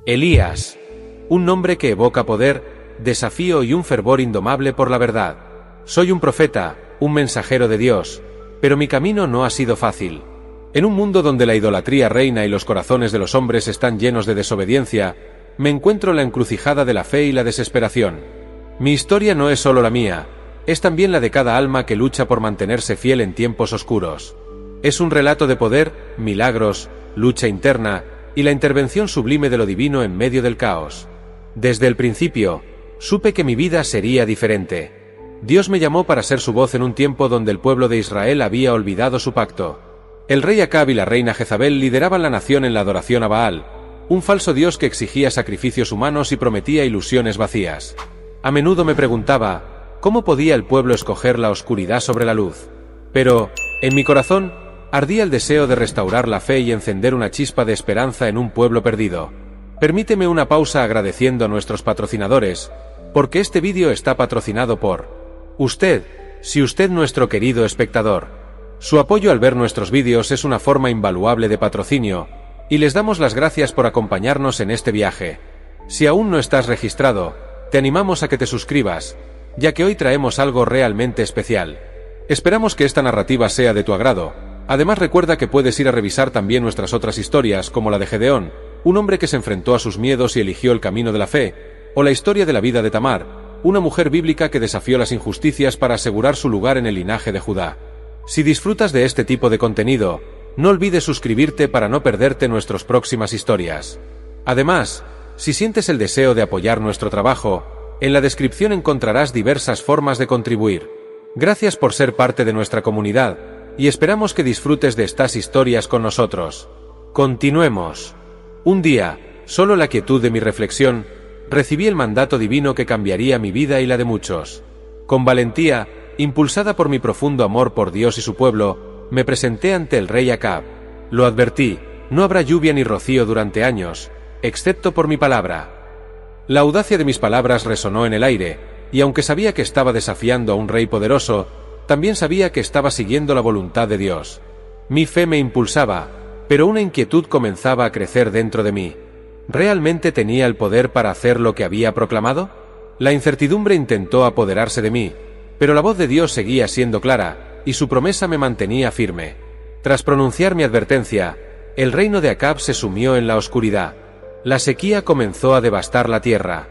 Elías. Un nombre que evoca poder, desafío y un fervor indomable por la verdad. Soy un profeta, un mensajero de Dios, pero mi camino no ha sido fácil. En un mundo donde la idolatría reina y los corazones de los hombres están llenos de desobediencia, me encuentro en la encrucijada de la fe y la desesperación. Mi historia no es solo la mía, es también la de cada alma que lucha por mantenerse fiel en tiempos oscuros. Es un relato de poder, milagros, lucha interna y la intervención sublime de lo divino en medio del caos. Desde el principio, supe que mi vida sería diferente. Dios me llamó para ser su voz en un tiempo donde el pueblo de Israel había olvidado su pacto. El rey Acab y la reina Jezabel lideraban la nación en la adoración a Baal, un falso dios que exigía sacrificios humanos y prometía ilusiones vacías. A menudo me preguntaba, ¿cómo podía el pueblo escoger la oscuridad sobre la luz? Pero, en mi corazón, ardía el deseo de restaurar la fe y encender una chispa de esperanza en un pueblo perdido. Permíteme una pausa agradeciendo a nuestros patrocinadores, porque este vídeo está patrocinado por usted, si usted nuestro querido espectador. Su apoyo al ver nuestros vídeos es una forma invaluable de patrocinio, y les damos las gracias por acompañarnos en este viaje. Si aún no estás registrado, te animamos a que te suscribas, ya que hoy traemos algo realmente especial. Esperamos que esta narrativa sea de tu agrado. Además recuerda que puedes ir a revisar también nuestras otras historias, como la de Gedeón, un hombre que se enfrentó a sus miedos y eligió el camino de la fe, o la historia de la vida de Tamar, una mujer bíblica que desafió las injusticias para asegurar su lugar en el linaje de Judá. Si disfrutas de este tipo de contenido, no olvides suscribirte para no perderte nuestras próximas historias. Además, si sientes el deseo de apoyar nuestro trabajo, en la descripción encontrarás diversas formas de contribuir. Gracias por ser parte de nuestra comunidad, y esperamos que disfrutes de estas historias con nosotros. Continuemos. Un día, solo la quietud de mi reflexión, recibí el mandato divino que cambiaría mi vida y la de muchos. Con valentía, impulsada por mi profundo amor por Dios y su pueblo, me presenté ante el rey Acab. Lo advertí, no habrá lluvia ni rocío durante años, excepto por mi palabra. La audacia de mis palabras resonó en el aire, y aunque sabía que estaba desafiando a un rey poderoso, también sabía que estaba siguiendo la voluntad de Dios. Mi fe me impulsaba, pero una inquietud comenzaba a crecer dentro de mí. ¿Realmente tenía el poder para hacer lo que había proclamado? La incertidumbre intentó apoderarse de mí, pero la voz de Dios seguía siendo clara, y su promesa me mantenía firme. Tras pronunciar mi advertencia, el reino de Acab se sumió en la oscuridad. La sequía comenzó a devastar la tierra.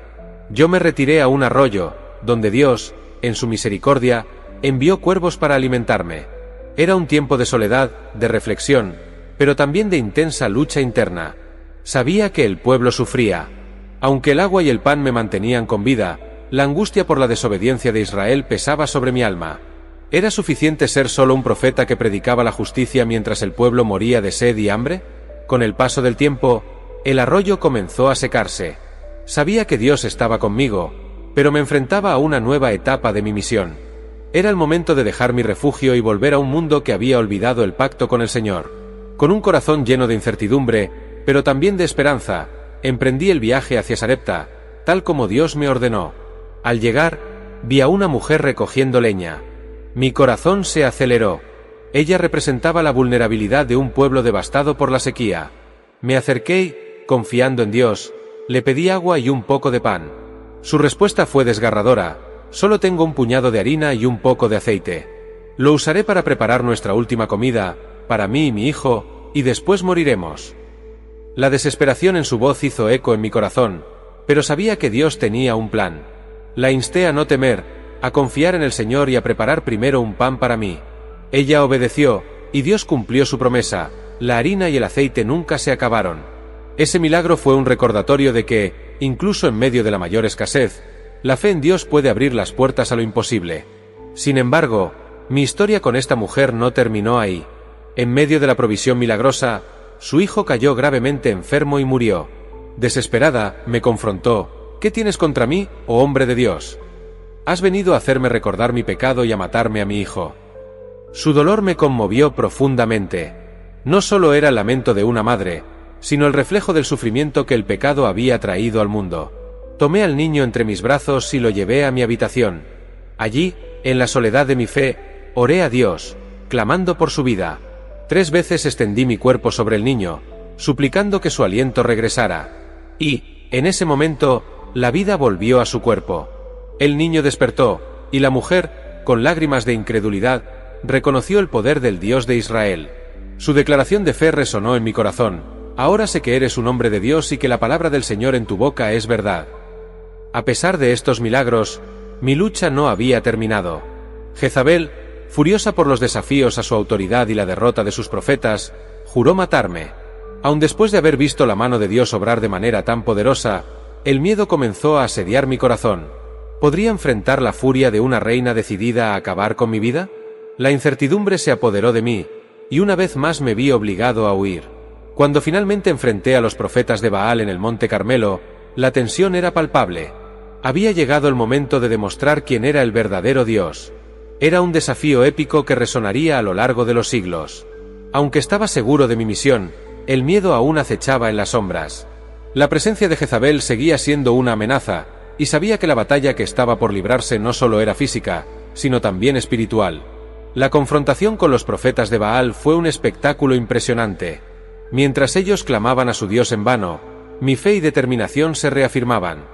Yo me retiré a un arroyo, donde Dios, en su misericordia, envió cuervos para alimentarme. Era un tiempo de soledad, de reflexión, pero también de intensa lucha interna. Sabía que el pueblo sufría. Aunque el agua y el pan me mantenían con vida, la angustia por la desobediencia de Israel pesaba sobre mi alma. ¿Era suficiente ser solo un profeta que predicaba la justicia mientras el pueblo moría de sed y hambre? Con el paso del tiempo, el arroyo comenzó a secarse. Sabía que Dios estaba conmigo, pero me enfrentaba a una nueva etapa de mi misión. Era el momento de dejar mi refugio y volver a un mundo que había olvidado el pacto con el Señor. Con un corazón lleno de incertidumbre, pero también de esperanza, emprendí el viaje hacia Sarepta, tal como Dios me ordenó. Al llegar, vi a una mujer recogiendo leña. Mi corazón se aceleró. Ella representaba la vulnerabilidad de un pueblo devastado por la sequía. Me acerqué y, confiando en Dios, le pedí agua y un poco de pan. Su respuesta fue desgarradora: solo tengo un puñado de harina y un poco de aceite. Lo usaré para preparar nuestra última comida, para mí y mi hijo, y después moriremos. La desesperación en su voz hizo eco en mi corazón, pero sabía que Dios tenía un plan. La insté a no temer, a confiar en el Señor y a preparar primero un pan para mí. Ella obedeció, y Dios cumplió su promesa: la harina y el aceite nunca se acabaron. Ese milagro fue un recordatorio de que, incluso en medio de la mayor escasez, la fe en Dios puede abrir las puertas a lo imposible. Sin embargo, mi historia con esta mujer no terminó ahí. En medio de la provisión milagrosa, su hijo cayó gravemente enfermo y murió. Desesperada, me confrontó: ¿qué tienes contra mí, oh hombre de Dios? Has venido a hacerme recordar mi pecado y a matarme a mi hijo. Su dolor me conmovió profundamente. No solo era el lamento de una madre, sino el reflejo del sufrimiento que el pecado había traído al mundo. Tomé al niño entre mis brazos y lo llevé a mi habitación. Allí, en la soledad de mi fe, oré a Dios, clamando por su vida. 3 veces extendí mi cuerpo sobre el niño, suplicando que su aliento regresara. Y, en ese momento, la vida volvió a su cuerpo. El niño despertó, y la mujer, con lágrimas de incredulidad, reconoció el poder del Dios de Israel. Su declaración de fe resonó en mi corazón. Ahora sé que eres un hombre de Dios y que la palabra del Señor en tu boca es verdad. A pesar de estos milagros, mi lucha no había terminado. Jezabel, furiosa por los desafíos a su autoridad y la derrota de sus profetas, juró matarme. Aun después de haber visto la mano de Dios obrar de manera tan poderosa, el miedo comenzó a asediar mi corazón. ¿Podría enfrentar la furia de una reina decidida a acabar con mi vida? La incertidumbre se apoderó de mí, y una vez más me vi obligado a huir. Cuando finalmente enfrenté a los profetas de Baal en el Monte Carmelo, la tensión era palpable. Había llegado el momento de demostrar quién era el verdadero Dios. Era un desafío épico que resonaría a lo largo de los siglos. Aunque estaba seguro de mi misión, el miedo aún acechaba en las sombras. La presencia de Jezabel seguía siendo una amenaza, y sabía que la batalla que estaba por librarse no solo era física, sino también espiritual. La confrontación con los profetas de Baal fue un espectáculo impresionante. Mientras ellos clamaban a su Dios en vano, mi fe y determinación se reafirmaban.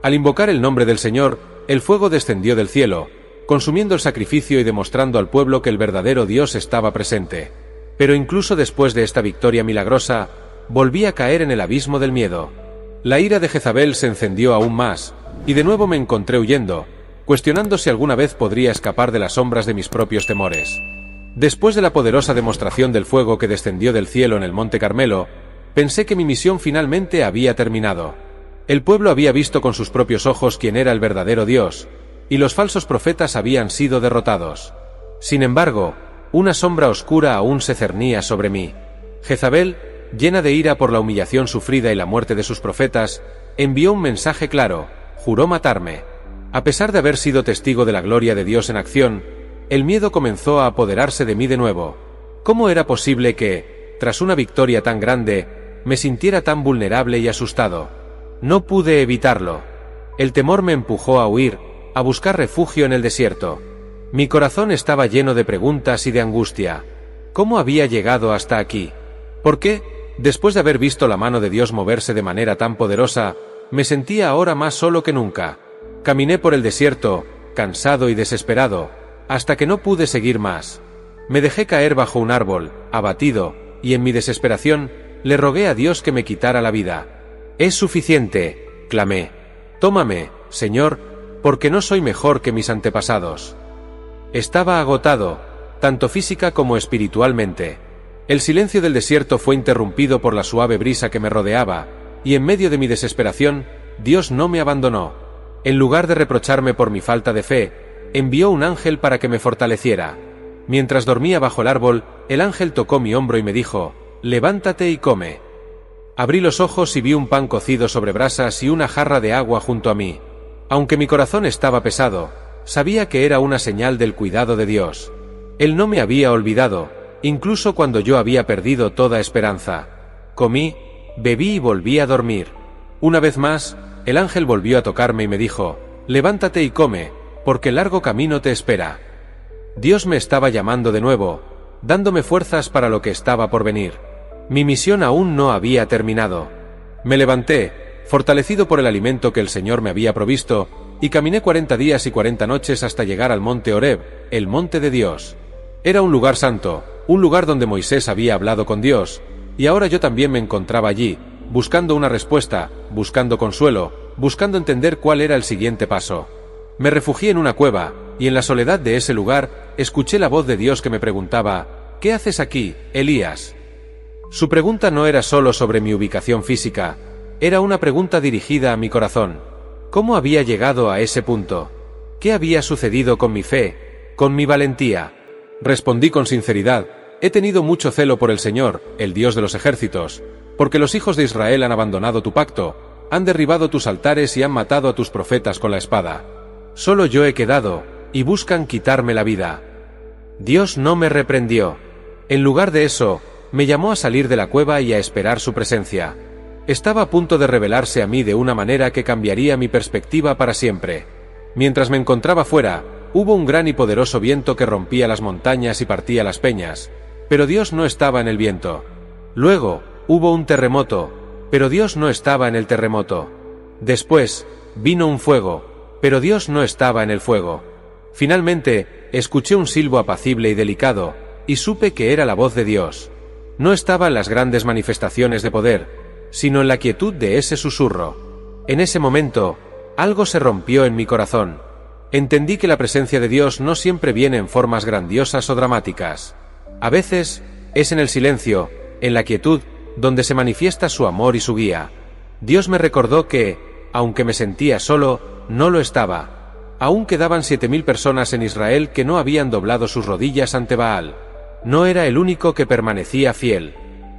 Al invocar el nombre del Señor, el fuego descendió del cielo, consumiendo el sacrificio y demostrando al pueblo que el verdadero Dios estaba presente. Pero incluso después de esta victoria milagrosa, volví a caer en el abismo del miedo. La ira de Jezabel se encendió aún más, y de nuevo me encontré huyendo, cuestionando si alguna vez podría escapar de las sombras de mis propios temores. Después de la poderosa demostración del fuego que descendió del cielo en el Monte Carmelo, pensé que mi misión finalmente había terminado. El pueblo había visto con sus propios ojos quién era el verdadero Dios, y los falsos profetas habían sido derrotados. Sin embargo, una sombra oscura aún se cernía sobre mí. Jezabel, llena de ira por la humillación sufrida y la muerte de sus profetas, envió un mensaje claro: juró matarme. A pesar de haber sido testigo de la gloria de Dios en acción, el miedo comenzó a apoderarse de mí de nuevo. ¿Cómo era posible que, tras una victoria tan grande, me sintiera tan vulnerable y asustado? No pude evitarlo. El temor me empujó a huir, a buscar refugio en el desierto. Mi corazón estaba lleno de preguntas y de angustia. ¿Cómo había llegado hasta aquí? ¿Por qué, después de haber visto la mano de Dios moverse de manera tan poderosa, me sentía ahora más solo que nunca? Caminé por el desierto, cansado y desesperado, hasta que no pude seguir más. Me dejé caer bajo un árbol, abatido, y en mi desesperación, le rogué a Dios que me quitara la vida. «Es suficiente», clamé. «Tómame, Señor, porque no soy mejor que mis antepasados». Estaba agotado, tanto física como espiritualmente. El silencio del desierto fue interrumpido por la suave brisa que me rodeaba, y en medio de mi desesperación, Dios no me abandonó. En lugar de reprocharme por mi falta de fe, envió un ángel para que me fortaleciera. Mientras dormía bajo el árbol, el ángel tocó mi hombro y me dijo: «Levántate y come». Abrí los ojos y vi un pan cocido sobre brasas y una jarra de agua junto a mí. Aunque mi corazón estaba pesado, sabía que era una señal del cuidado de Dios. Él no me había olvidado, incluso cuando yo había perdido toda esperanza. Comí, bebí y volví a dormir. Una vez más, el ángel volvió a tocarme y me dijo: «Levántate y come, porque el largo camino te espera». Dios me estaba llamando de nuevo, dándome fuerzas para lo que estaba por venir. Mi misión aún no había terminado. Me levanté, fortalecido por el alimento que el Señor me había provisto, y caminé 40 días y 40 noches hasta llegar al monte Horeb, el monte de Dios. Era un lugar santo, un lugar donde Moisés había hablado con Dios, y ahora yo también me encontraba allí, buscando una respuesta, buscando consuelo, buscando entender cuál era el siguiente paso. Me refugié en una cueva, y en la soledad de ese lugar, escuché la voz de Dios que me preguntaba: «¿Qué haces aquí, Elías?». Su pregunta no era solo sobre mi ubicación física, era una pregunta dirigida a mi corazón. ¿Cómo había llegado a ese punto? ¿Qué había sucedido con mi fe, con mi valentía? Respondí con sinceridad: «He tenido mucho celo por el Señor, el Dios de los ejércitos, porque los hijos de Israel han abandonado tu pacto, han derribado tus altares y han matado a tus profetas con la espada. Solo yo he quedado, y buscan quitarme la vida». Dios no me reprendió. En lugar de eso, me llamó a salir de la cueva y a esperar su presencia. Estaba a punto de revelarse a mí de una manera que cambiaría mi perspectiva para siempre. Mientras me encontraba fuera, hubo un gran y poderoso viento que rompía las montañas y partía las peñas, pero Dios no estaba en el viento. Luego, hubo un terremoto, pero Dios no estaba en el terremoto. Después, vino un fuego, pero Dios no estaba en el fuego. Finalmente, escuché un silbo apacible y delicado, y supe que era la voz de Dios. No estaba en las grandes manifestaciones de poder, sino en la quietud de ese susurro. En ese momento, algo se rompió en mi corazón. Entendí que la presencia de Dios no siempre viene en formas grandiosas o dramáticas. A veces, es en el silencio, en la quietud, donde se manifiesta su amor y su guía. Dios me recordó que, aunque me sentía solo, no lo estaba. Aún quedaban 7000 personas en Israel que no habían doblado sus rodillas ante Baal. No era el único que permanecía fiel.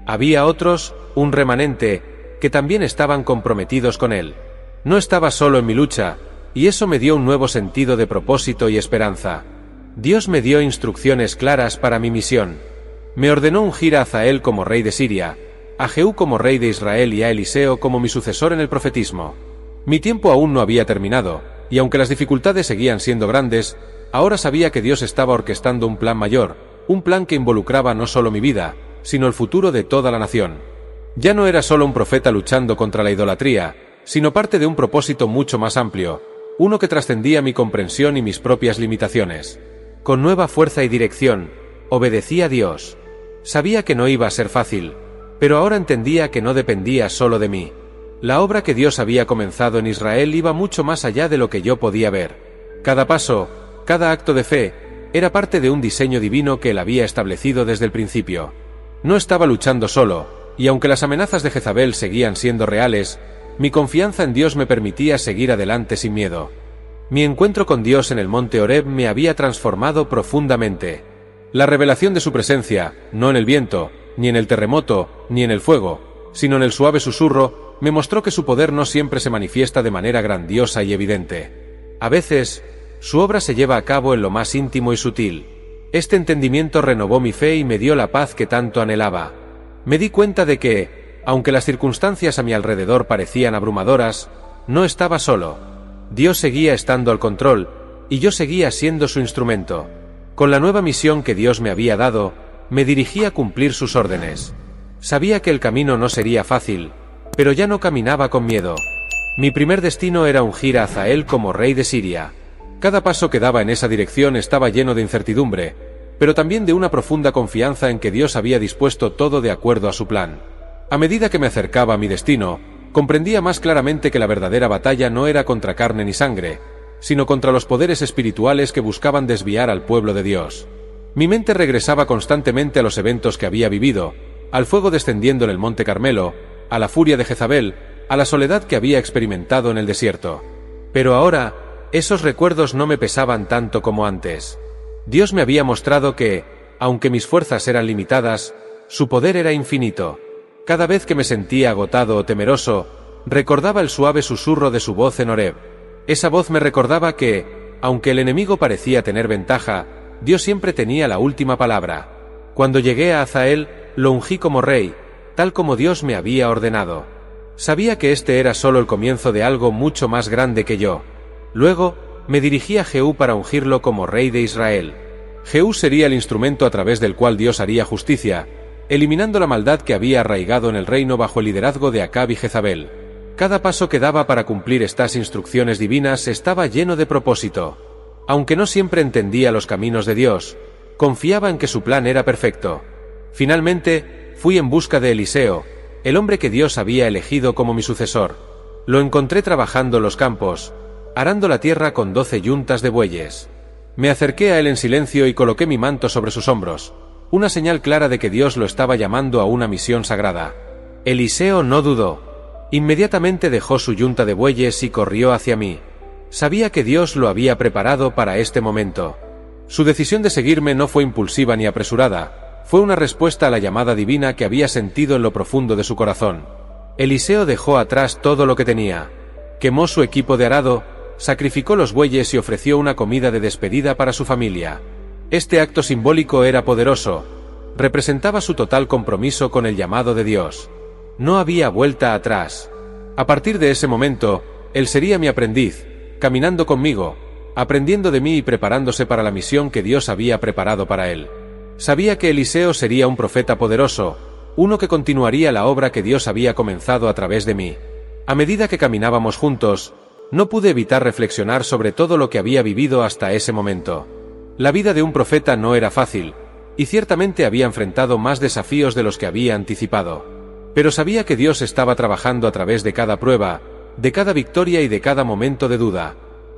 Había otros, un remanente, que también estaban comprometidos con él. No estaba solo en mi lucha, y eso me dio un nuevo sentido de propósito y esperanza. Dios me dio instrucciones claras para mi misión. Me ordenó ungir a Hazael como rey de Siria, a Jehú como rey de Israel y a Eliseo como mi sucesor en el profetismo. Mi tiempo aún no había terminado, y aunque las dificultades seguían siendo grandes, ahora sabía que Dios estaba orquestando un plan mayor, un plan que involucraba no solo mi vida, sino el futuro de toda la nación. Ya no era solo un profeta luchando contra la idolatría, sino parte de un propósito mucho más amplio, uno que trascendía mi comprensión y mis propias limitaciones. Con nueva fuerza y dirección, obedecí a Dios. Sabía que no iba a ser fácil, pero ahora entendía que no dependía solo de mí. La obra que Dios había comenzado en Israel iba mucho más allá de lo que yo podía ver. Cada paso, cada acto de fe, era parte de un diseño divino que Él había establecido desde el principio. No estaba luchando solo, y aunque las amenazas de Jezabel seguían siendo reales, mi confianza en Dios me permitía seguir adelante sin miedo. Mi encuentro con Dios en el monte Horeb me había transformado profundamente. La revelación de su presencia, no en el viento, ni en el terremoto, ni en el fuego, sino en el suave susurro, me mostró que su poder no siempre se manifiesta de manera grandiosa y evidente. A veces, su obra se lleva a cabo en lo más íntimo y sutil. Este entendimiento renovó mi fe y me dio la paz que tanto anhelaba. Me di cuenta de que, aunque las circunstancias a mi alrededor parecían abrumadoras, no estaba solo. Dios seguía estando al control, y yo seguía siendo su instrumento. Con la nueva misión que Dios me había dado, me dirigí a cumplir sus órdenes. Sabía que el camino no sería fácil, pero ya no caminaba con miedo. Mi primer destino era ungir a Hazael como rey de Siria. Cada paso que daba en esa dirección estaba lleno de incertidumbre, pero también de una profunda confianza en que Dios había dispuesto todo de acuerdo a su plan. A medida que me acercaba a mi destino, comprendía más claramente que la verdadera batalla no era contra carne ni sangre, sino contra los poderes espirituales que buscaban desviar al pueblo de Dios. Mi mente regresaba constantemente a los eventos que había vivido, al fuego descendiendo en el monte Carmelo, a la furia de Jezabel, a la soledad que había experimentado en el desierto. Pero ahora, esos recuerdos no me pesaban tanto como antes. Dios me había mostrado que, aunque mis fuerzas eran limitadas, su poder era infinito. Cada vez que me sentía agotado o temeroso, recordaba el suave susurro de su voz en Horeb. Esa voz me recordaba que, aunque el enemigo parecía tener ventaja, Dios siempre tenía la última palabra. Cuando llegué a Hazael, lo ungí como rey, tal como Dios me había ordenado. Sabía que este era solo el comienzo de algo mucho más grande que yo. Luego, me dirigí a Jehú para ungirlo como rey de Israel. Jehú sería el instrumento a través del cual Dios haría justicia, eliminando la maldad que había arraigado en el reino bajo el liderazgo de Acab y Jezabel. Cada paso que daba para cumplir estas instrucciones divinas estaba lleno de propósito. Aunque no siempre entendía los caminos de Dios, confiaba en que su plan era perfecto. Finalmente, fui en busca de Eliseo, el hombre que Dios había elegido como mi sucesor. Lo encontré trabajando en los campos, arando la tierra con 12 yuntas de bueyes. Me acerqué a él en silencio y coloqué mi manto sobre sus hombros, una señal clara de que Dios lo estaba llamando a una misión sagrada. Eliseo no dudó. Inmediatamente dejó su yunta de bueyes y corrió hacia mí. Sabía que Dios lo había preparado para este momento. Su decisión de seguirme no fue impulsiva ni apresurada, fue una respuesta a la llamada divina que había sentido en lo profundo de su corazón. Eliseo dejó atrás todo lo que tenía. Quemó su equipo de arado, sacrificó los bueyes y ofreció una comida de despedida para su familia. Este acto simbólico era poderoso. Representaba su total compromiso con el llamado de Dios. No había vuelta atrás. A partir de ese momento, él sería mi aprendiz, caminando conmigo, aprendiendo de mí y preparándose para la misión que Dios había preparado para él. Sabía que Eliseo sería un profeta poderoso, uno que continuaría la obra que Dios había comenzado a través de mí. A medida que caminábamos juntos, no pude evitar reflexionar sobre todo lo que había vivido hasta ese momento. La vida de un profeta no era fácil, y ciertamente había enfrentado más desafíos de los que había anticipado. Pero sabía que Dios estaba trabajando a través de cada prueba, de cada victoria y de cada momento de duda.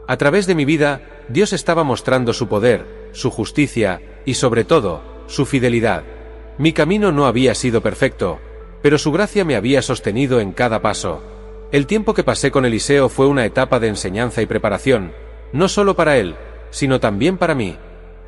A través de mi vida, Dios estaba mostrando su poder, su justicia y, sobre todo, su fidelidad. Mi camino no había sido perfecto, pero su gracia me había sostenido en cada paso. El tiempo que pasé con Eliseo fue una etapa de enseñanza y preparación, no solo para él, sino también para mí.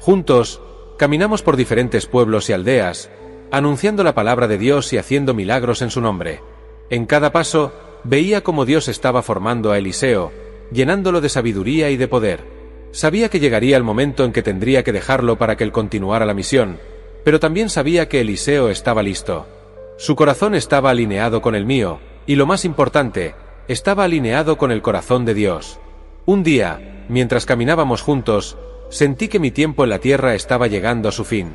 Juntos, caminamos por diferentes pueblos y aldeas, anunciando la palabra de Dios y haciendo milagros en su nombre. En cada paso, veía cómo Dios estaba formando a Eliseo, llenándolo de sabiduría y de poder. Sabía que llegaría el momento en que tendría que dejarlo para que él continuara la misión, pero también sabía que Eliseo estaba listo. Su corazón estaba alineado con el mío, y lo más importante, estaba alineado con el corazón de Dios. Un día, mientras caminábamos juntos, sentí que mi tiempo en la tierra estaba llegando a su fin.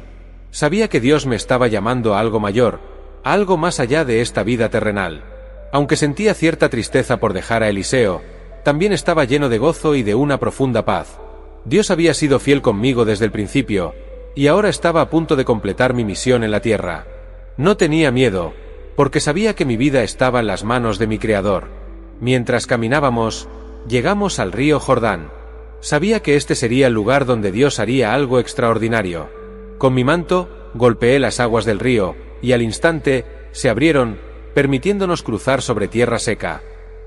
Sabía que Dios me estaba llamando a algo mayor, a algo más allá de esta vida terrenal. Aunque sentía cierta tristeza por dejar a Eliseo, también estaba lleno de gozo y de una profunda paz. Dios había sido fiel conmigo desde el principio, y ahora estaba a punto de completar mi misión en la tierra. No tenía miedo, porque sabía que mi vida estaba en las manos de mi Creador. Mientras caminábamos, llegamos al río Jordán. Sabía que este sería el lugar donde Dios haría algo extraordinario. Con mi manto, golpeé las aguas del río, y al instante, se abrieron, permitiéndonos cruzar sobre tierra seca.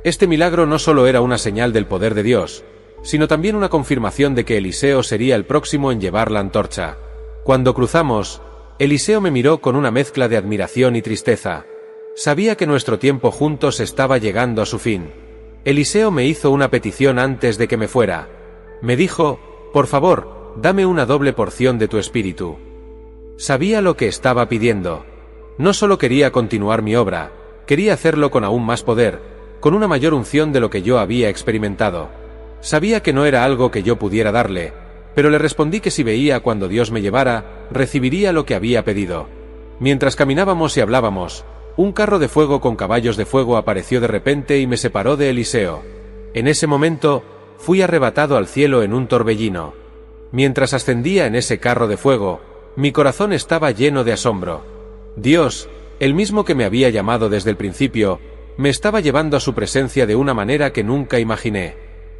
Este milagro no solo era una señal del poder de Dios, sino también una confirmación de que Eliseo sería el próximo en llevar la antorcha. Cuando cruzamos, Eliseo me miró con una mezcla de admiración y tristeza. Sabía que nuestro tiempo juntos estaba llegando a su fin. Eliseo me hizo una petición antes de que me fuera. Me dijo, por favor, dame una doble porción de tu espíritu. Sabía lo que estaba pidiendo. No solo quería continuar mi obra, quería hacerlo con aún más poder, con una mayor unción de lo que yo había experimentado. Sabía que no era algo que yo pudiera darle, pero le respondí que si veía cuando Dios me llevara, recibiría lo que había pedido. Mientras caminábamos y hablábamos, un carro de fuego con caballos de fuego apareció de repente y me separó de Eliseo. En ese momento, fui arrebatado al cielo en un torbellino. Mientras ascendía en ese carro de fuego, mi corazón estaba lleno de asombro. Dios, el mismo que me había llamado desde el principio, me estaba llevando a su presencia de una manera que nunca imaginé.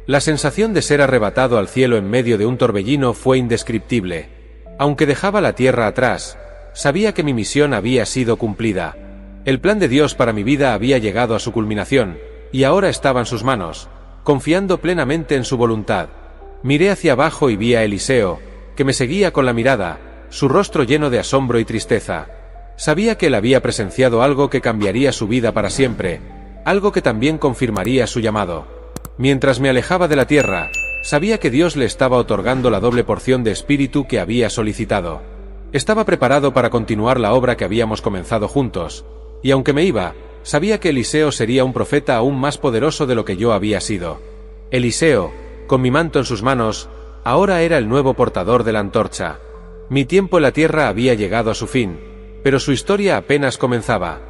La sensación de ser arrebatado al cielo en medio de un torbellino fue indescriptible. Aunque dejaba la tierra atrás, sabía que mi misión había sido cumplida. El plan de Dios para mi vida había llegado a su culminación, y ahora estaba en sus manos, confiando plenamente en su voluntad. Miré hacia abajo y vi a Eliseo, que me seguía con la mirada, su rostro lleno de asombro y tristeza. Sabía que él había presenciado algo que cambiaría su vida para siempre, algo que también confirmaría su llamado. Mientras me alejaba de la tierra, sabía que Dios le estaba otorgando la doble porción de espíritu que había solicitado. Estaba preparado para continuar la obra que habíamos comenzado juntos, y aunque me iba, sabía que Eliseo sería un profeta aún más poderoso de lo que yo había sido. Eliseo, con mi manto en sus manos, ahora era el nuevo portador de la antorcha. Mi tiempo en la tierra había llegado a su fin, pero su historia apenas comenzaba.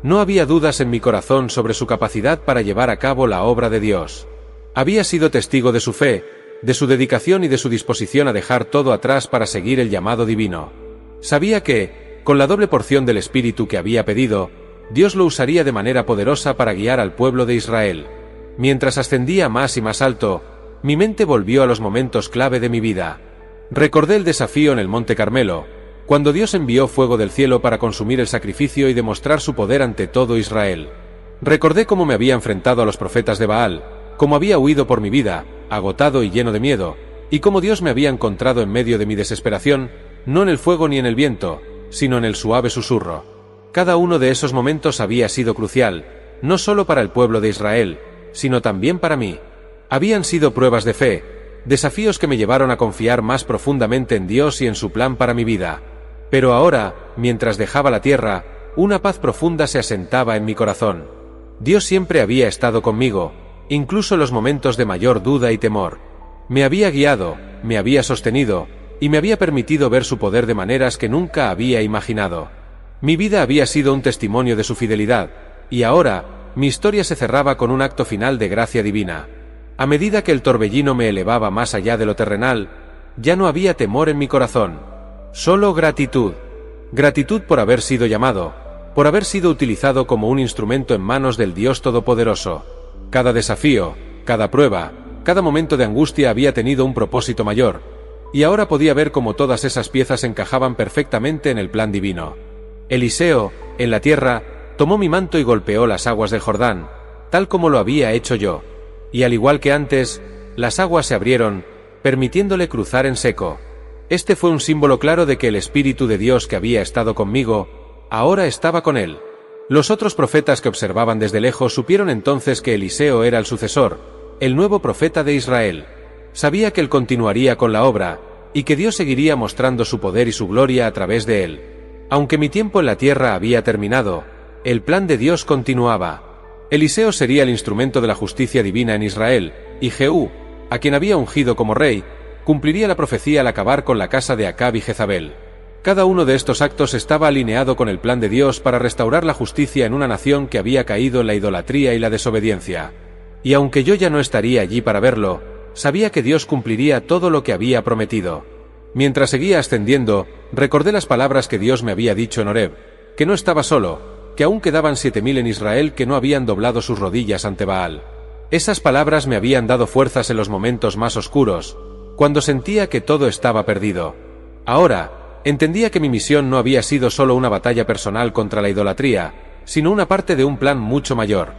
No había dudas en mi corazón sobre su capacidad para llevar a cabo la obra de Dios. Había sido testigo de su fe, de su dedicación y de su disposición a dejar todo atrás para seguir el llamado divino. Sabía que, con la doble porción del espíritu que había pedido, Dios lo usaría de manera poderosa para guiar al pueblo de Israel. Mientras ascendía más y más alto, mi mente volvió a los momentos clave de mi vida. Recordé el desafío en el Monte Carmelo, cuando Dios envió fuego del cielo para consumir el sacrificio y demostrar su poder ante todo Israel. Recordé cómo me había enfrentado a los profetas de Baal, cómo había huido por mi vida, agotado y lleno de miedo, y cómo Dios me había encontrado en medio de mi desesperación, no en el fuego ni en el viento, sino en el suave susurro. Cada uno de esos momentos había sido crucial, no solo para el pueblo de Israel, sino también para mí. Habían sido pruebas de fe, desafíos que me llevaron a confiar más profundamente en Dios y en su plan para mi vida. Pero ahora, mientras dejaba la tierra, una paz profunda se asentaba en mi corazón. Dios siempre había estado conmigo, incluso en los momentos de mayor duda y temor. Me había guiado, me había sostenido, y me había permitido ver su poder de maneras que nunca había imaginado. Mi vida había sido un testimonio de su fidelidad, y ahora, mi historia se cerraba con un acto final de gracia divina. A medida que el torbellino me elevaba más allá de lo terrenal, ya no había temor en mi corazón. Solo gratitud. Gratitud por haber sido llamado, por haber sido utilizado como un instrumento en manos del Dios Todopoderoso. Cada desafío, cada prueba, cada momento de angustia había tenido un propósito mayor, y ahora podía ver cómo todas esas piezas encajaban perfectamente en el plan divino. Eliseo, en la tierra, tomó mi manto y golpeó las aguas del Jordán, tal como lo había hecho yo. Y al igual que antes, las aguas se abrieron, permitiéndole cruzar en seco. Este fue un símbolo claro de que el Espíritu de Dios que había estado conmigo, ahora estaba con él. Los otros profetas que observaban desde lejos supieron entonces que Eliseo era el sucesor, el nuevo profeta de Israel. Sabía que él continuaría con la obra, y que Dios seguiría mostrando su poder y su gloria a través de él. Aunque mi tiempo en la tierra había terminado, el plan de Dios continuaba. Eliseo sería el instrumento de la justicia divina en Israel, y Jehú, a quien había ungido como rey, cumpliría la profecía al acabar con la casa de Acab y Jezabel. Cada uno de estos actos estaba alineado con el plan de Dios para restaurar la justicia en una nación que había caído en la idolatría y la desobediencia. Y aunque yo ya no estaría allí para verlo, sabía que Dios cumpliría todo lo que había prometido. Mientras seguía ascendiendo, recordé las palabras que Dios me había dicho en Horeb, que no estaba solo, que aún quedaban 7000 en Israel que no habían doblado sus rodillas ante Baal. Esas palabras me habían dado fuerzas en los momentos más oscuros, cuando sentía que todo estaba perdido. Ahora, entendía que mi misión no había sido solo una batalla personal contra la idolatría, sino una parte de un plan mucho mayor.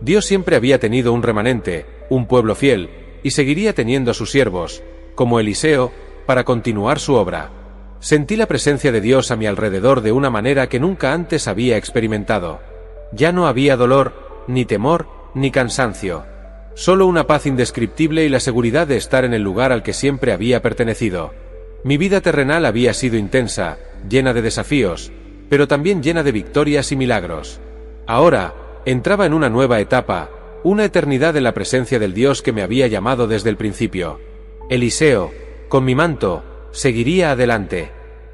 Dios siempre había tenido un remanente, un pueblo fiel, y seguiría teniendo a sus siervos, como Eliseo, para continuar su obra. Sentí la presencia de Dios a mi alrededor de una manera que nunca antes había experimentado. Ya no había dolor, ni temor, ni cansancio. Solo una paz indescriptible y la seguridad de estar en el lugar al que siempre había pertenecido. Mi vida terrenal había sido intensa, llena de desafíos, pero también llena de victorias y milagros. Ahora, entraba en una nueva etapa, una eternidad en la presencia del Dios que me había llamado desde el principio. Eliseo, con mi manto, seguiría adelante.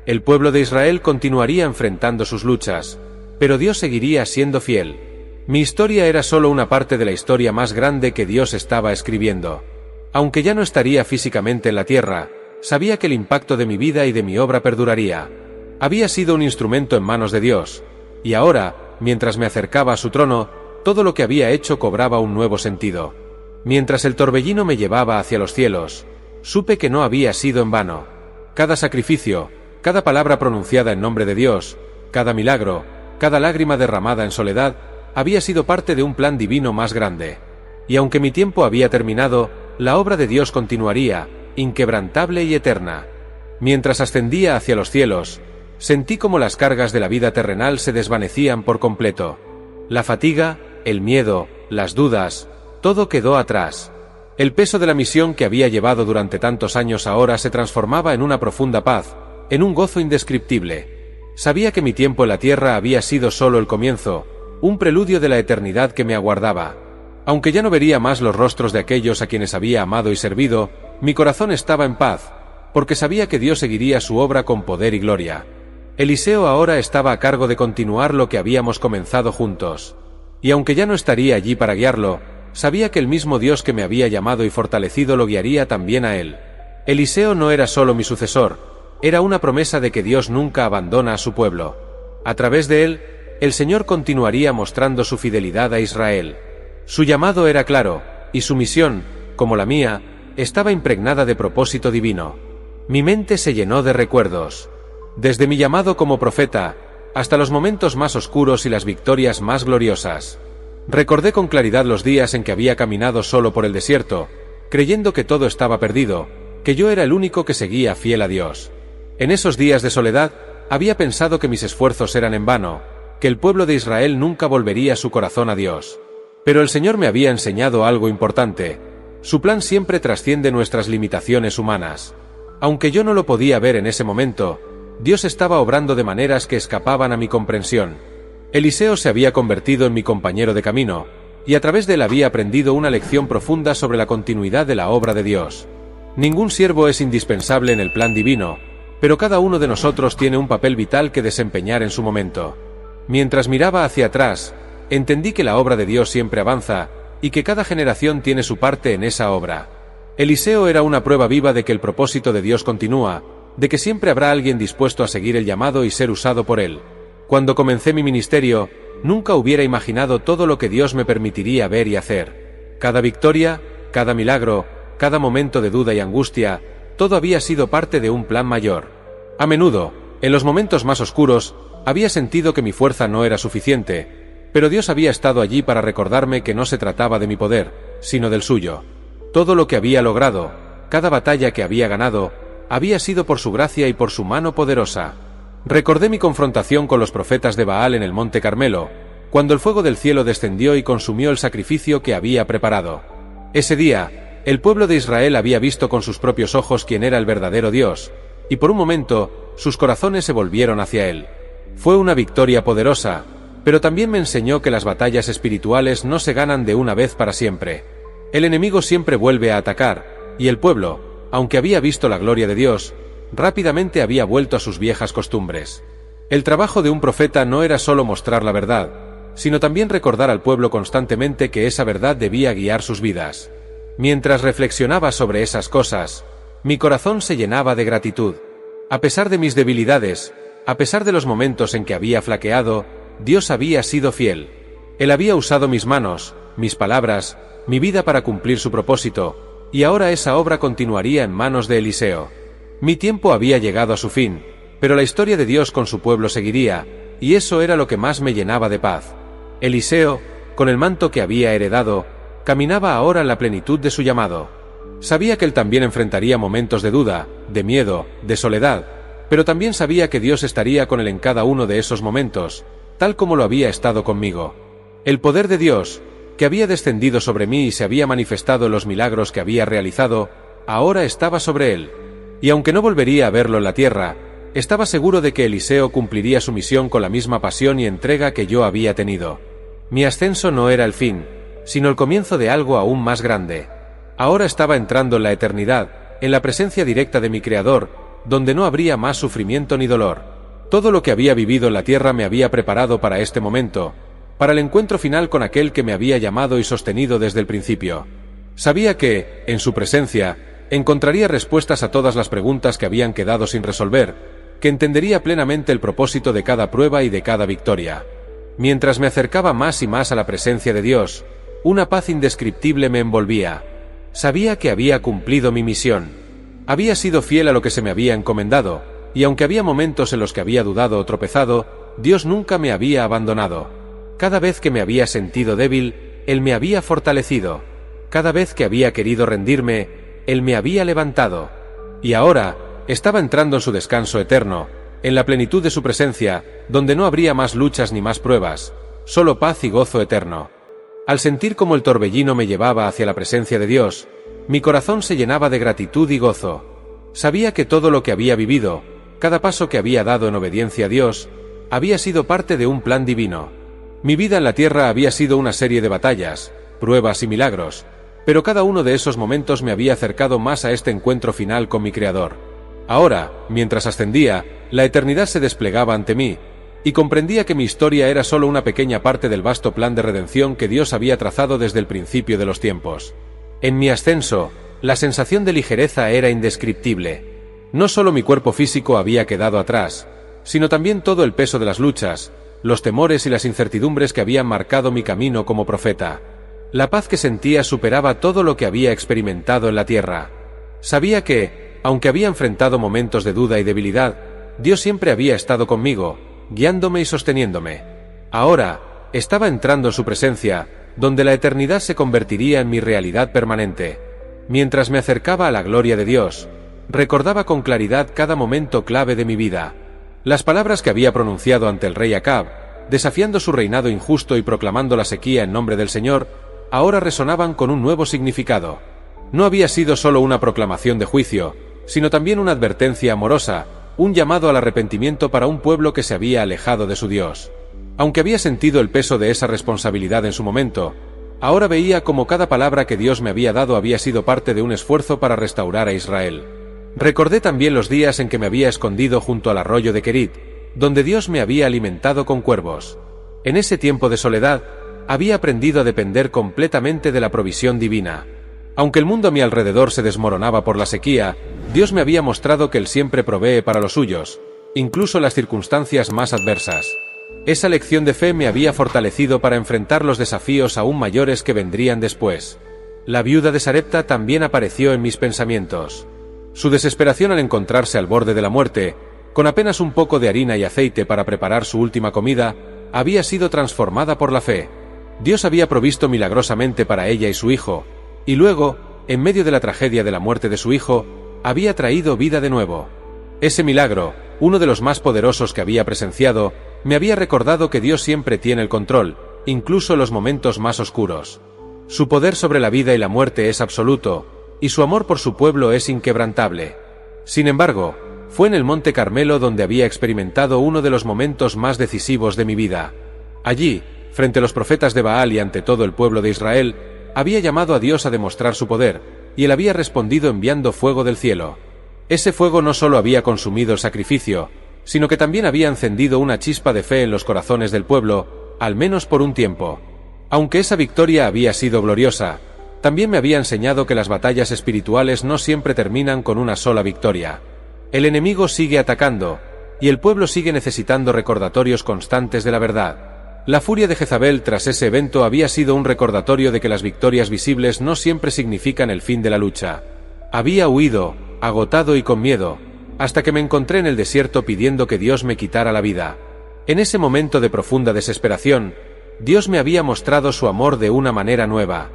El pueblo de Israel continuaría enfrentando sus luchas, pero Dios seguiría siendo fiel. Mi historia era solo una parte de la historia más grande que Dios estaba escribiendo. Aunque ya no estaría físicamente en la tierra, sabía que el impacto de mi vida y de mi obra perduraría. Había sido un instrumento en manos de Dios, y ahora, mientras me acercaba a su trono, todo lo que había hecho cobraba un nuevo sentido. Mientras el torbellino me llevaba hacia los cielos, supe que no había sido en vano. Cada sacrificio, cada palabra pronunciada en nombre de Dios, cada milagro, cada lágrima derramada en soledad, había sido parte de un plan divino más grande. Y aunque mi tiempo había terminado, la obra de Dios continuaría, inquebrantable y eterna. Mientras ascendía hacia los cielos, sentí como las cargas de la vida terrenal se desvanecían por completo. La fatiga, el miedo, las dudas, todo quedó atrás. El peso de la misión que había llevado durante tantos años ahora se transformaba en una profunda paz, en un gozo indescriptible. Sabía que mi tiempo en la tierra había sido solo el comienzo, un preludio de la eternidad que me aguardaba. Aunque ya no vería más los rostros de aquellos a quienes había amado y servido, mi corazón estaba en paz, porque sabía que Dios seguiría su obra con poder y gloria. Eliseo ahora estaba a cargo de continuar lo que habíamos comenzado juntos. Y aunque ya no estaría allí para guiarlo, sabía que el mismo Dios que me había llamado y fortalecido lo guiaría también a él. Eliseo no era solo mi sucesor, era una promesa de que Dios nunca abandona a su pueblo. A través de él, el Señor continuaría mostrando su fidelidad a Israel. Su llamado era claro, y su misión, como la mía, estaba impregnada de propósito divino. Mi mente se llenó de recuerdos. Desde mi llamado como profeta, hasta los momentos más oscuros y las victorias más gloriosas. Recordé con claridad los días en que había caminado solo por el desierto, creyendo que todo estaba perdido, que yo era el único que seguía fiel a Dios. En esos días de soledad, había pensado que mis esfuerzos eran en vano, que el pueblo de Israel nunca volvería su corazón a Dios. Pero el Señor me había enseñado algo importante. Su plan siempre trasciende nuestras limitaciones humanas. Aunque yo no lo podía ver en ese momento, Dios estaba obrando de maneras que escapaban a mi comprensión. Eliseo se había convertido en mi compañero de camino, y a través de él había aprendido una lección profunda sobre la continuidad de la obra de Dios. Ningún siervo es indispensable en el plan divino, pero cada uno de nosotros tiene un papel vital que desempeñar en su momento. Mientras miraba hacia atrás, entendí que la obra de Dios siempre avanza, y que cada generación tiene su parte en esa obra. Eliseo era una prueba viva de que el propósito de Dios continúa, de que siempre habrá alguien dispuesto a seguir el llamado y ser usado por él. Cuando comencé mi ministerio, nunca hubiera imaginado todo lo que Dios me permitiría ver y hacer. Cada victoria, cada milagro, cada momento de duda y angustia, todo había sido parte de un plan mayor. A menudo, en los momentos más oscuros, había sentido que mi fuerza no era suficiente, pero Dios había estado allí para recordarme que no se trataba de mi poder, sino del suyo. Todo lo que había logrado, cada batalla que había ganado, había sido por su gracia y por su mano poderosa. Recordé mi confrontación con los profetas de Baal en el Monte Carmelo, cuando el fuego del cielo descendió y consumió el sacrificio que había preparado. Ese día, el pueblo de Israel había visto con sus propios ojos quién era el verdadero Dios, y por un momento, sus corazones se volvieron hacia él. Fue una victoria poderosa, pero también me enseñó que las batallas espirituales no se ganan de una vez para siempre. El enemigo siempre vuelve a atacar, y el pueblo, aunque había visto la gloria de Dios, rápidamente había vuelto a sus viejas costumbres. El trabajo de un profeta no era solo mostrar la verdad, sino también recordar al pueblo constantemente que esa verdad debía guiar sus vidas. Mientras reflexionaba sobre esas cosas, mi corazón se llenaba de gratitud. A pesar de mis debilidades, a pesar de los momentos en que había flaqueado, Dios había sido fiel. Él había usado mis manos, mis palabras, mi vida para cumplir su propósito, y ahora esa obra continuaría en manos de Eliseo. Mi tiempo había llegado a su fin, pero la historia de Dios con su pueblo seguiría, y eso era lo que más me llenaba de paz. Eliseo, con el manto que había heredado, caminaba ahora en la plenitud de su llamado. Sabía que él también enfrentaría momentos de duda, de miedo, de soledad, pero también sabía que Dios estaría con él en cada uno de esos momentos, tal como lo había estado conmigo. El poder de Dios, que había descendido sobre mí y se había manifestado en los milagros que había realizado, ahora estaba sobre él. Y aunque no volvería a verlo en la tierra, estaba seguro de que Eliseo cumpliría su misión con la misma pasión y entrega que yo había tenido. Mi ascenso no era el fin, sino el comienzo de algo aún más grande. Ahora estaba entrando en la eternidad, en la presencia directa de mi Creador, donde no habría más sufrimiento ni dolor. Todo lo que había vivido en la tierra me había preparado para este momento, para el encuentro final con aquel que me había llamado y sostenido desde el principio. Sabía que, en su presencia, encontraría respuestas a todas las preguntas que habían quedado sin resolver, que entendería plenamente el propósito de cada prueba y de cada victoria. Mientras me acercaba más y más a la presencia de Dios, una paz indescriptible me envolvía. Sabía que había cumplido mi misión. Había sido fiel a lo que se me había encomendado, y aunque había momentos en los que había dudado o tropezado, Dios nunca me había abandonado. Cada vez que me había sentido débil, Él me había fortalecido. Cada vez que había querido rendirme, Él me había levantado. Y ahora, estaba entrando en su descanso eterno, en la plenitud de su presencia, donde no habría más luchas ni más pruebas, solo paz y gozo eterno. Al sentir cómo el torbellino me llevaba hacia la presencia de Dios, mi corazón se llenaba de gratitud y gozo. Sabía que todo lo que había vivido, cada paso que había dado en obediencia a Dios, había sido parte de un plan divino. Mi vida en la tierra había sido una serie de batallas, pruebas y milagros, pero cada uno de esos momentos me había acercado más a este encuentro final con mi Creador. Ahora, mientras ascendía, la eternidad se desplegaba ante mí, y comprendía que mi historia era solo una pequeña parte del vasto plan de redención que Dios había trazado desde el principio de los tiempos. En mi ascenso, la sensación de ligereza era indescriptible. No solo mi cuerpo físico había quedado atrás, sino también todo el peso de las luchas, los temores y las incertidumbres que habían marcado mi camino como profeta. La paz que sentía superaba todo lo que había experimentado en la tierra. Sabía que, aunque había enfrentado momentos de duda y debilidad, Dios siempre había estado conmigo, guiándome y sosteniéndome. Ahora, estaba entrando en su presencia, donde la eternidad se convertiría en mi realidad permanente. Mientras me acercaba a la gloria de Dios, recordaba con claridad cada momento clave de mi vida. Las palabras que había pronunciado ante el rey Acab, desafiando su reinado injusto y proclamando la sequía en nombre del Señor, ahora resonaban con un nuevo significado. No había sido solo una proclamación de juicio, sino también una advertencia amorosa, un llamado al arrepentimiento para un pueblo que se había alejado de su Dios. Aunque había sentido el peso de esa responsabilidad en su momento, ahora veía como cada palabra que Dios me había dado había sido parte de un esfuerzo para restaurar a Israel. Recordé también los días en que me había escondido junto al arroyo de Kerit, donde Dios me había alimentado con cuervos. En ese tiempo de soledad, había aprendido a depender completamente de la provisión divina. Aunque el mundo a mi alrededor se desmoronaba por la sequía, Dios me había mostrado que Él siempre provee para los suyos, incluso las circunstancias más adversas. Esa lección de fe me había fortalecido para enfrentar los desafíos aún mayores que vendrían después. La viuda de Sarepta también apareció en mis pensamientos. Su desesperación al encontrarse al borde de la muerte, con apenas un poco de harina y aceite para preparar su última comida, había sido transformada por la fe. Dios había provisto milagrosamente para ella y su hijo, y luego, en medio de la tragedia de la muerte de su hijo, había traído vida de nuevo. Ese milagro, uno de los más poderosos que había presenciado, me había recordado que Dios siempre tiene el control, incluso en los momentos más oscuros. Su poder sobre la vida y la muerte es absoluto, y su amor por su pueblo es inquebrantable. Sin embargo, fue en el Monte Carmelo donde había experimentado uno de los momentos más decisivos de mi vida. Allí, frente a los profetas de Baal y ante todo el pueblo de Israel, había llamado a Dios a demostrar su poder, y Él había respondido enviando fuego del cielo. Ese fuego no solo había consumido el sacrificio, sino que también había encendido una chispa de fe en los corazones del pueblo, al menos por un tiempo. Aunque esa victoria había sido gloriosa, también me había enseñado que las batallas espirituales no siempre terminan con una sola victoria. El enemigo sigue atacando, y el pueblo sigue necesitando recordatorios constantes de la verdad. La furia de Jezabel tras ese evento había sido un recordatorio de que las victorias visibles no siempre significan el fin de la lucha. Había huido, agotado y con miedo, hasta que me encontré en el desierto pidiendo que Dios me quitara la vida. En ese momento de profunda desesperación, Dios me había mostrado su amor de una manera nueva.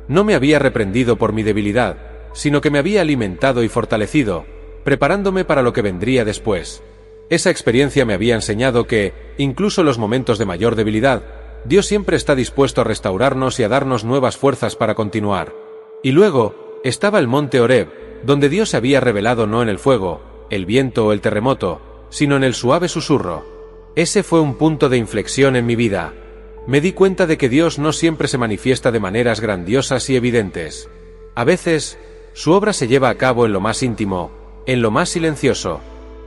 No me había reprendido por mi debilidad, sino que me había alimentado y fortalecido, preparándome para lo que vendría después. Esa experiencia me había enseñado que, incluso en los momentos de mayor debilidad, Dios siempre está dispuesto a restaurarnos y a darnos nuevas fuerzas para continuar. Y luego, estaba el monte Horeb, donde Dios se había revelado no en el fuego, el viento o el terremoto, sino en el suave susurro. Ese fue un punto de inflexión en mi vida. Me di cuenta de que Dios no siempre se manifiesta de maneras grandiosas y evidentes. A veces, su obra se lleva a cabo en lo más íntimo, en lo más silencioso.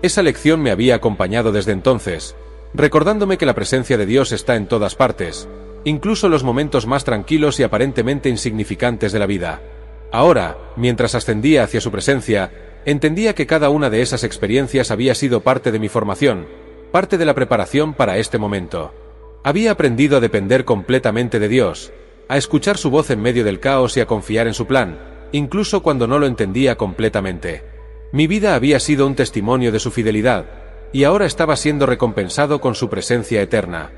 Esa lección me había acompañado desde entonces, recordándome que la presencia de Dios está en todas partes, incluso en los momentos más tranquilos y aparentemente insignificantes de la vida. Ahora, mientras ascendía hacia su presencia, entendía que cada una de esas experiencias había sido parte de mi formación, parte de la preparación para este momento. Había aprendido a depender completamente de Dios, a escuchar su voz en medio del caos y a confiar en su plan, incluso cuando no lo entendía completamente. Mi vida había sido un testimonio de su fidelidad, y ahora estaba siendo recompensado con su presencia eterna.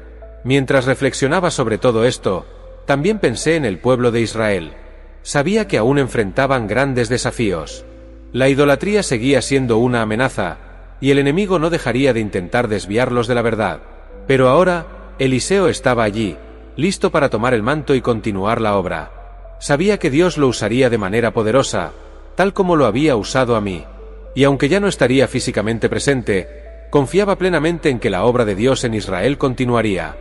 Mientras reflexionaba sobre todo esto, también pensé en el pueblo de Israel. Sabía que aún enfrentaban grandes desafíos. La idolatría seguía siendo una amenaza, y el enemigo no dejaría de intentar desviarlos de la verdad. Pero ahora, Eliseo estaba allí, listo para tomar el manto y continuar la obra. Sabía que Dios lo usaría de manera poderosa, tal como lo había usado a mí. Y aunque ya no estaría físicamente presente, confiaba plenamente en que la obra de Dios en Israel continuaría.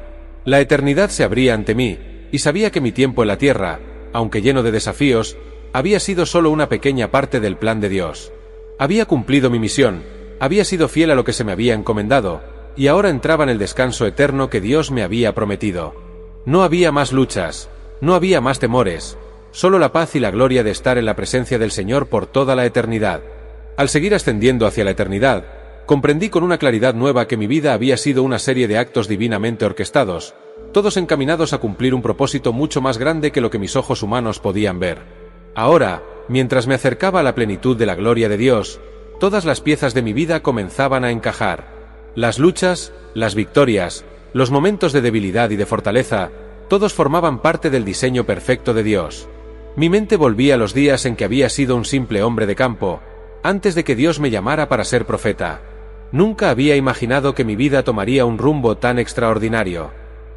La eternidad se abría ante mí, y sabía que mi tiempo en la tierra, aunque lleno de desafíos, había sido solo una pequeña parte del plan de Dios. Había cumplido mi misión, había sido fiel a lo que se me había encomendado, y ahora entraba en el descanso eterno que Dios me había prometido. No había más luchas, no había más temores, solo la paz y la gloria de estar en la presencia del Señor por toda la eternidad. Al seguir ascendiendo hacia la eternidad, comprendí con una claridad nueva que mi vida había sido una serie de actos divinamente orquestados, todos encaminados a cumplir un propósito mucho más grande que lo que mis ojos humanos podían ver. Ahora, mientras me acercaba a la plenitud de la gloria de Dios, todas las piezas de mi vida comenzaban a encajar. Las luchas, las victorias, los momentos de debilidad y de fortaleza, todos formaban parte del diseño perfecto de Dios. Mi mente volvía a los días en que había sido un simple hombre de campo, antes de que Dios me llamara para ser profeta. Nunca había imaginado que mi vida tomaría un rumbo tan extraordinario.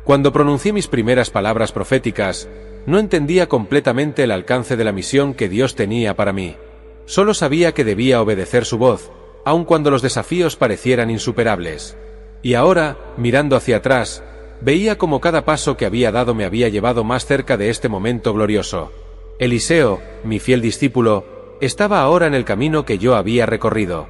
Cuando pronuncié mis primeras palabras proféticas, no entendía completamente el alcance de la misión que Dios tenía para mí. Solo sabía que debía obedecer su voz, aun cuando los desafíos parecieran insuperables. Y ahora, mirando hacia atrás, veía cómo cada paso que había dado me había llevado más cerca de este momento glorioso. Eliseo, mi fiel discípulo, estaba ahora en el camino que yo había recorrido.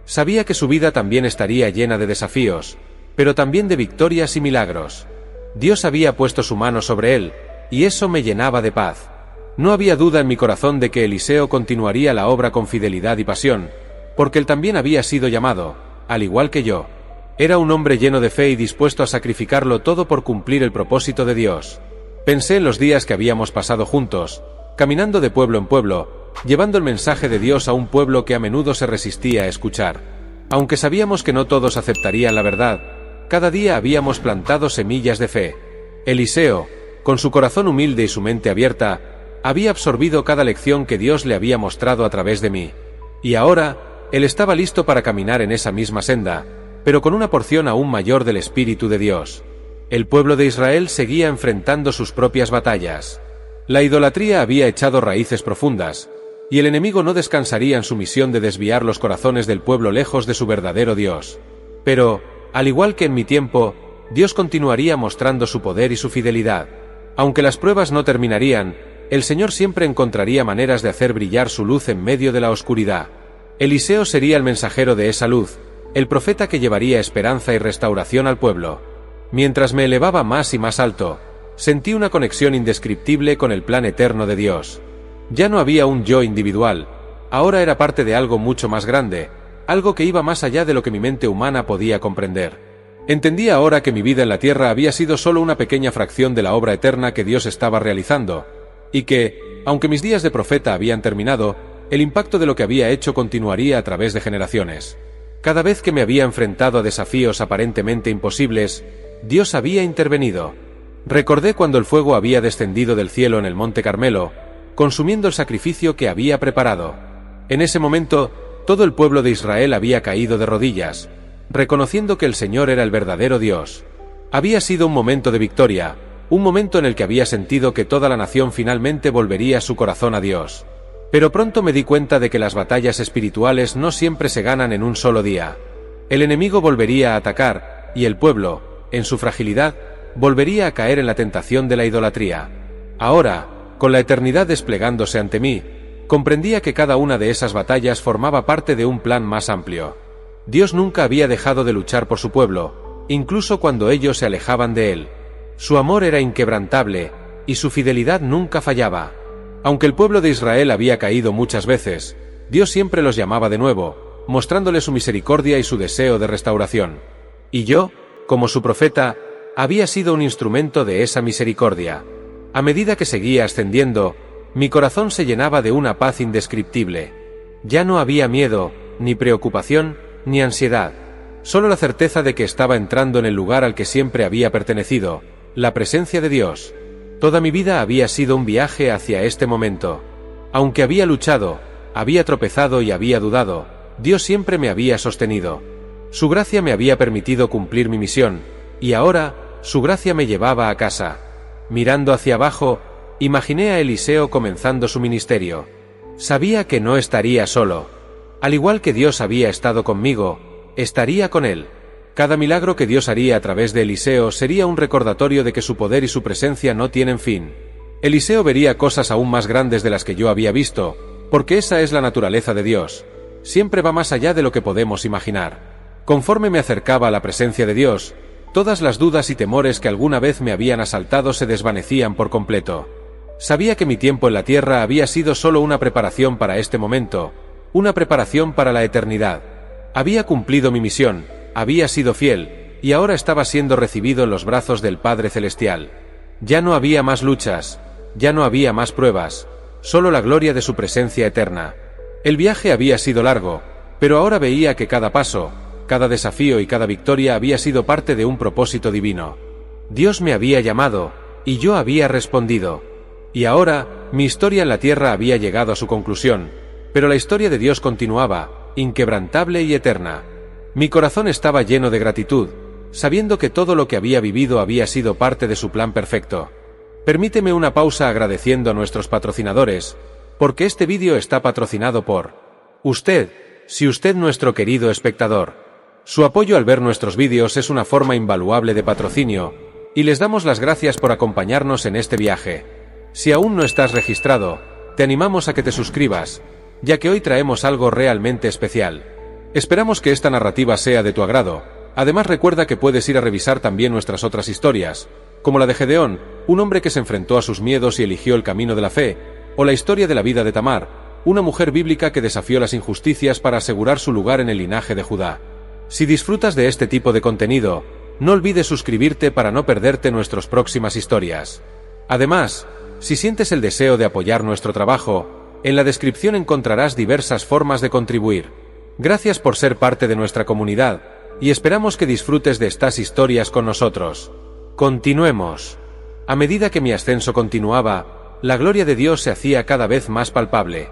Sabía que su vida también estaría llena de desafíos, pero también de victorias y milagros. Dios había puesto su mano sobre él, y eso me llenaba de paz. No había duda en mi corazón de que Eliseo continuaría la obra con fidelidad y pasión, porque él también había sido llamado, al igual que yo. Era un hombre lleno de fe y dispuesto a sacrificarlo todo por cumplir el propósito de Dios. Pensé en los días que habíamos pasado juntos, caminando de pueblo en pueblo, llevando el mensaje de Dios a un pueblo que a menudo se resistía a escuchar. Aunque sabíamos que no todos aceptarían la verdad, cada día habíamos plantado semillas de fe. Eliseo, con su corazón humilde y su mente abierta, había absorbido cada lección que Dios le había mostrado a través de mí. Y ahora, él estaba listo para caminar en esa misma senda, pero con una porción aún mayor del Espíritu de Dios. El pueblo de Israel seguía enfrentando sus propias batallas. La idolatría había echado raíces profundas, y el enemigo no descansaría en su misión de desviar los corazones del pueblo lejos de su verdadero Dios. Pero, al igual que en mi tiempo, Dios continuaría mostrando su poder y su fidelidad. Aunque las pruebas no terminarían, el Señor siempre encontraría maneras de hacer brillar su luz en medio de la oscuridad. Eliseo sería el mensajero de esa luz, el profeta que llevaría esperanza y restauración al pueblo. Mientras me elevaba más y más alto, sentí una conexión indescriptible con el plan eterno de Dios. Ya no había un yo individual, ahora era parte de algo mucho más grande, algo que iba más allá de lo que mi mente humana podía comprender. Entendía ahora que mi vida en la tierra había sido solo una pequeña fracción de la obra eterna que Dios estaba realizando, y que, aunque mis días de profeta habían terminado, el impacto de lo que había hecho continuaría a través de generaciones. Cada vez que me había enfrentado a desafíos aparentemente imposibles, Dios había intervenido. Recordé cuando el fuego había descendido del cielo en el Monte Carmelo, consumiendo el sacrificio que había preparado. En ese momento, todo el pueblo de Israel había caído de rodillas, reconociendo que el Señor era el verdadero Dios. Había sido un momento de victoria, un momento en el que había sentido que toda la nación finalmente volvería su corazón a Dios. Pero pronto me di cuenta de que las batallas espirituales no siempre se ganan en un solo día. El enemigo volvería a atacar, y el pueblo, en su fragilidad, volvería a caer en la tentación de la idolatría. Ahora, con la eternidad desplegándose ante mí, comprendía que cada una de esas batallas formaba parte de un plan más amplio. Dios nunca había dejado de luchar por su pueblo, incluso cuando ellos se alejaban de él. Su amor era inquebrantable, y su fidelidad nunca fallaba. Aunque el pueblo de Israel había caído muchas veces, Dios siempre los llamaba de nuevo, mostrándole su misericordia y su deseo de restauración. Y yo, como su profeta, había sido un instrumento de esa misericordia. A medida que seguía ascendiendo, mi corazón se llenaba de una paz indescriptible. Ya no había miedo, ni preocupación, ni ansiedad. Solo la certeza de que estaba entrando en el lugar al que siempre había pertenecido, la presencia de Dios. Toda mi vida había sido un viaje hacia este momento. Aunque había luchado, había tropezado y había dudado, Dios siempre me había sostenido. Su gracia me había permitido cumplir mi misión, y ahora, su gracia me llevaba a casa. Mirando hacia abajo, imaginé a Eliseo comenzando su ministerio. Sabía que no estaría solo. Al igual que Dios había estado conmigo, estaría con él. Cada milagro que Dios haría a través de Eliseo sería un recordatorio de que su poder y su presencia no tienen fin. Eliseo vería cosas aún más grandes de las que yo había visto, porque esa es la naturaleza de Dios. Siempre va más allá de lo que podemos imaginar. Conforme me acercaba a la presencia de Dios, todas las dudas y temores que alguna vez me habían asaltado se desvanecían por completo. Sabía que mi tiempo en la tierra había sido solo una preparación para este momento, una preparación para la eternidad. Había cumplido mi misión, había sido fiel, y ahora estaba siendo recibido en los brazos del Padre Celestial. Ya no había más luchas, ya no había más pruebas, solo la gloria de su presencia eterna. El viaje había sido largo, pero ahora veía que cada paso, cada desafío y cada victoria había sido parte de un propósito divino. Dios me había llamado, y yo había respondido. Y ahora, mi historia en la tierra había llegado a su conclusión, pero la historia de Dios continuaba, inquebrantable y eterna. Mi corazón estaba lleno de gratitud, sabiendo que todo lo que había vivido había sido parte de su plan perfecto. Permíteme una pausa agradeciendo a nuestros patrocinadores, porque este vídeo está patrocinado por usted, si usted nuestro querido espectador. Su apoyo al ver nuestros vídeos es una forma invaluable de patrocinio, y les damos las gracias por acompañarnos en este viaje. Si aún no estás registrado, te animamos a que te suscribas, ya que hoy traemos algo realmente especial. Esperamos que esta narrativa sea de tu agrado. Además, recuerda que puedes ir a revisar también nuestras otras historias, como la de Gedeón, un hombre que se enfrentó a sus miedos y eligió el camino de la fe, o la historia de la vida de Tamar, una mujer bíblica que desafió las injusticias para asegurar su lugar en el linaje de Judá. Si disfrutas de este tipo de contenido, no olvides suscribirte para no perderte nuestras próximas historias. Además, si sientes el deseo de apoyar nuestro trabajo, en la descripción encontrarás diversas formas de contribuir. Gracias por ser parte de nuestra comunidad, y esperamos que disfrutes de estas historias con nosotros. Continuemos. A medida que mi ascenso continuaba, la gloria de Dios se hacía cada vez más palpable.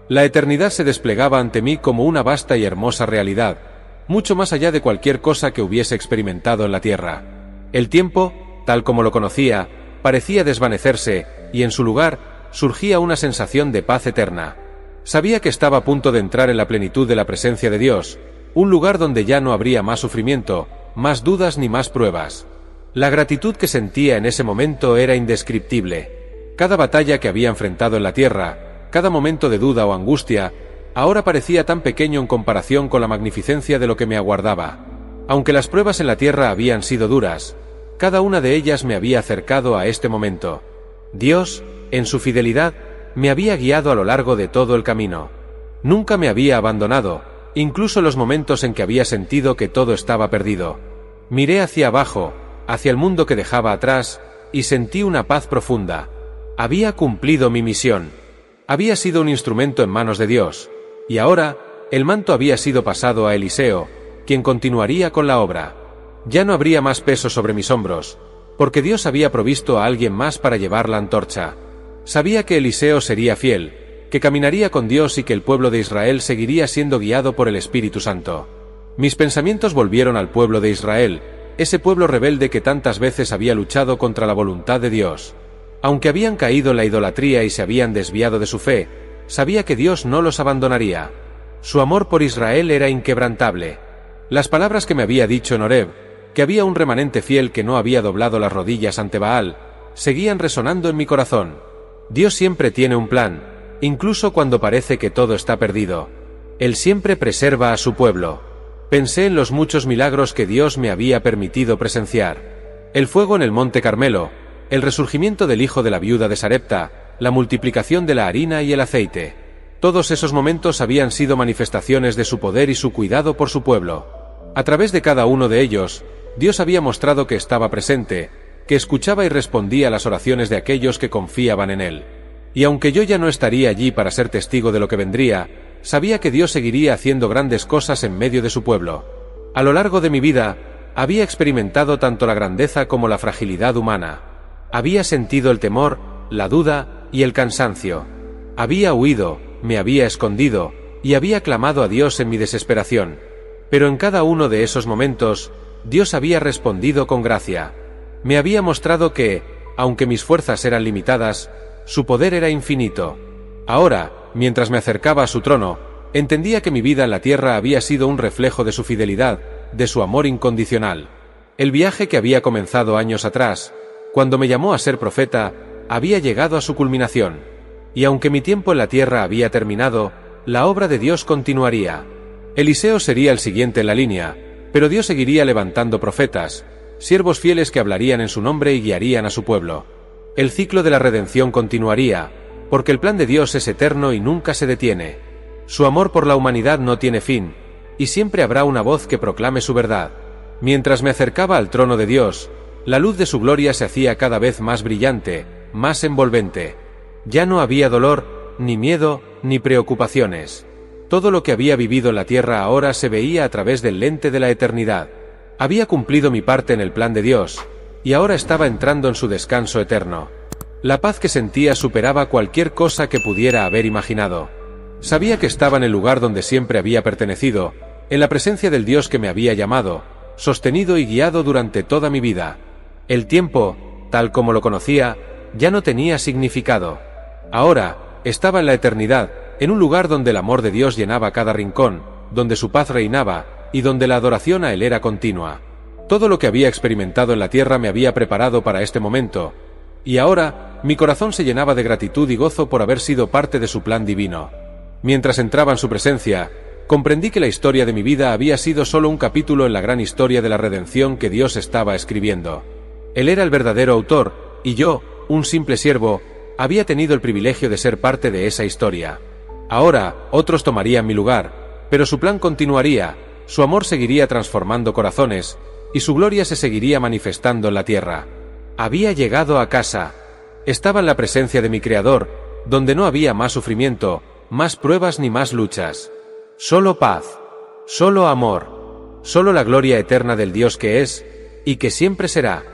La eternidad se desplegaba ante mí como una vasta y hermosa realidad, mucho más allá de cualquier cosa que hubiese experimentado en la tierra. El tiempo, tal como lo conocía, parecía desvanecerse, y en su lugar, surgía una sensación de paz eterna. Sabía que estaba a punto de entrar en la plenitud de la presencia de Dios, un lugar donde ya no habría más sufrimiento, más dudas ni más pruebas. La gratitud que sentía en ese momento era indescriptible. Cada batalla que había enfrentado en la tierra, cada momento de duda o angustia, ahora parecía tan pequeño en comparación con la magnificencia de lo que me aguardaba. Aunque las pruebas en la tierra habían sido duras, cada una de ellas me había acercado a este momento. Dios, en su fidelidad, me había guiado a lo largo de todo el camino. Nunca me había abandonado, incluso los momentos en que había sentido que todo estaba perdido. Miré hacia abajo, hacia el mundo que dejaba atrás, y sentí una paz profunda. Había cumplido mi misión. Había sido un instrumento en manos de Dios. Y ahora, el manto había sido pasado a Eliseo, quien continuaría con la obra. Ya no habría más peso sobre mis hombros, porque Dios había provisto a alguien más para llevar la antorcha. Sabía que Eliseo sería fiel, que caminaría con Dios y que el pueblo de Israel seguiría siendo guiado por el Espíritu Santo. Mis pensamientos volvieron al pueblo de Israel, ese pueblo rebelde que tantas veces había luchado contra la voluntad de Dios. Aunque habían caído en la idolatría y se habían desviado de su fe, sabía que Dios no los abandonaría. Su amor por Israel era inquebrantable. Las palabras que me había dicho en Horeb, que había un remanente fiel que no había doblado las rodillas ante Baal, seguían resonando en mi corazón. Dios siempre tiene un plan, incluso cuando parece que todo está perdido. Él siempre preserva a su pueblo. Pensé en los muchos milagros que Dios me había permitido presenciar. El fuego en el monte Carmelo, el resurgimiento del hijo de la viuda de Sarepta, la multiplicación de la harina y el aceite. Todos esos momentos habían sido manifestaciones de su poder y su cuidado por su pueblo. A través de cada uno de ellos, Dios había mostrado que estaba presente, que escuchaba y respondía a las oraciones de aquellos que confiaban en Él. Y aunque yo ya no estaría allí para ser testigo de lo que vendría, sabía que Dios seguiría haciendo grandes cosas en medio de su pueblo. A lo largo de mi vida, había experimentado tanto la grandeza como la fragilidad humana. Había sentido el temor, la duda y el cansancio. Había huido, me había escondido, y había clamado a Dios en mi desesperación. Pero en cada uno de esos momentos, Dios había respondido con gracia. Me había mostrado que, aunque mis fuerzas eran limitadas, su poder era infinito. Ahora, mientras me acercaba a su trono, entendía que mi vida en la tierra había sido un reflejo de su fidelidad, de su amor incondicional. El viaje que había comenzado años atrás, cuando me llamó a ser profeta, había llegado a su culminación. Y aunque mi tiempo en la tierra había terminado, la obra de Dios continuaría. Eliseo sería el siguiente en la línea, pero Dios seguiría levantando profetas, siervos fieles que hablarían en su nombre y guiarían a su pueblo. El ciclo de la redención continuaría, porque el plan de Dios es eterno y nunca se detiene. Su amor por la humanidad no tiene fin, y siempre habrá una voz que proclame su verdad. Mientras me acercaba al trono de Dios, la luz de su gloria se hacía cada vez más brillante, más envolvente. Ya no había dolor, ni miedo, ni preocupaciones. Todo lo que había vivido en la tierra ahora se veía a través del lente de la eternidad. Había cumplido mi parte en el plan de Dios, y ahora estaba entrando en su descanso eterno. La paz que sentía superaba cualquier cosa que pudiera haber imaginado. Sabía que estaba en el lugar donde siempre había pertenecido, en la presencia del Dios que me había llamado, sostenido y guiado durante toda mi vida. El tiempo, tal como lo conocía, ya no tenía significado. Ahora, estaba en la eternidad, en un lugar donde el amor de Dios llenaba cada rincón, donde su paz reinaba, y donde la adoración a Él era continua. Todo lo que había experimentado en la tierra me había preparado para este momento, y ahora mi corazón se llenaba de gratitud y gozo por haber sido parte de su plan divino. Mientras entraba en su presencia, comprendí que la historia de mi vida había sido solo un capítulo en la gran historia de la redención que Dios estaba escribiendo. Él era el verdadero autor, y yo, un simple siervo, había tenido el privilegio de ser parte de esa historia. Ahora, otros tomarían mi lugar, pero su plan continuaría, su amor seguiría transformando corazones, y su gloria se seguiría manifestando en la tierra. Había llegado a casa. Estaba en la presencia de mi Creador, donde no había más sufrimiento, más pruebas ni más luchas. Solo paz, solo amor, solo la gloria eterna del Dios que es, y que siempre será.